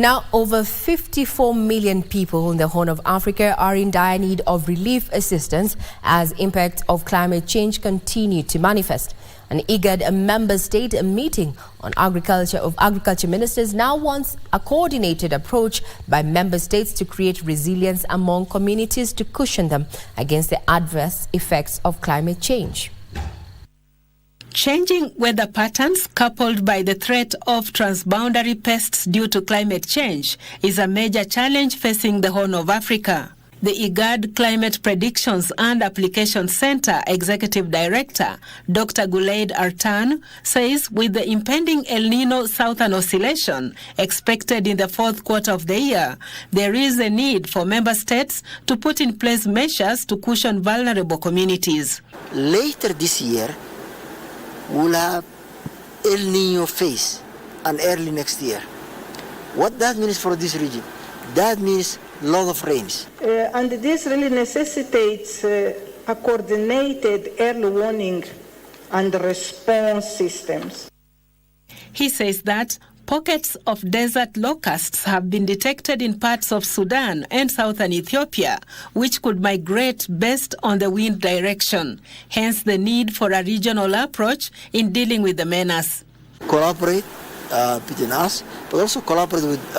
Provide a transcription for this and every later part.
Now, over 54 million people in the Horn of Africa are in dire need of relief assistance as impact of climate change continue to manifest. An IGAD Member State meeting on agriculture ministers now wants a coordinated approach by member states to create resilience among communities to cushion them against the adverse effects of climate change. Changing weather patterns coupled by the threat of transboundary pests due to climate change is a major challenge facing the Horn of Africa. The IGAD Climate Predictions and Application Center Executive Director, Dr. Gulaid Artan, says with the impending El Nino Southern Oscillation expected in the fourth quarter of the year, there is a need for member states to put in place measures to cushion vulnerable communities. Later this year, we'll have El Nino phase and early next year. What that means for this region? That means a lot of rains. And this really necessitates a coordinated early warning and response systems. He says that pockets of desert locusts have been detected in parts of Sudan and southern Ethiopia, which could migrate based on the wind direction. Hence the need for a regional approach in dealing with the menace. Collaborate between us, but also collaborate with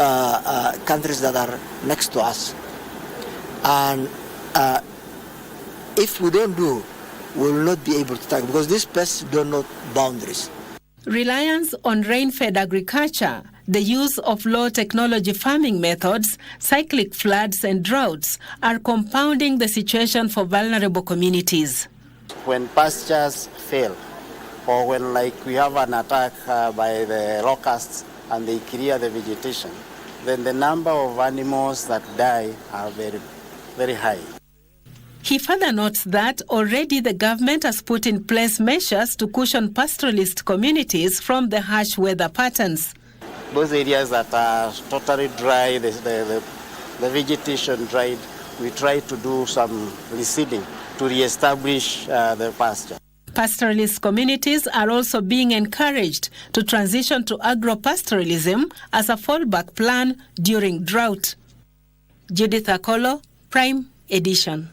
countries that are next to us. And if we don't do, we will not be able to tackle, because these pests don't know boundaries. Reliance on rain-fed agriculture, the use of low-technology farming methods, cyclic floods and droughts are compounding the situation for vulnerable communities. When pastures fail, or when we have an attack by the locusts and they clear the vegetation, then the number of animals that die are very, very high. He further notes that already the government has put in place measures to cushion pastoralist communities from the harsh weather patterns. Those areas that are totally dry, the vegetation dried, we try to do some reseeding to reestablish the pasture. Pastoralist communities are also being encouraged to transition to agro-pastoralism as a fallback plan during drought. Judith Akolo, Prime Edition.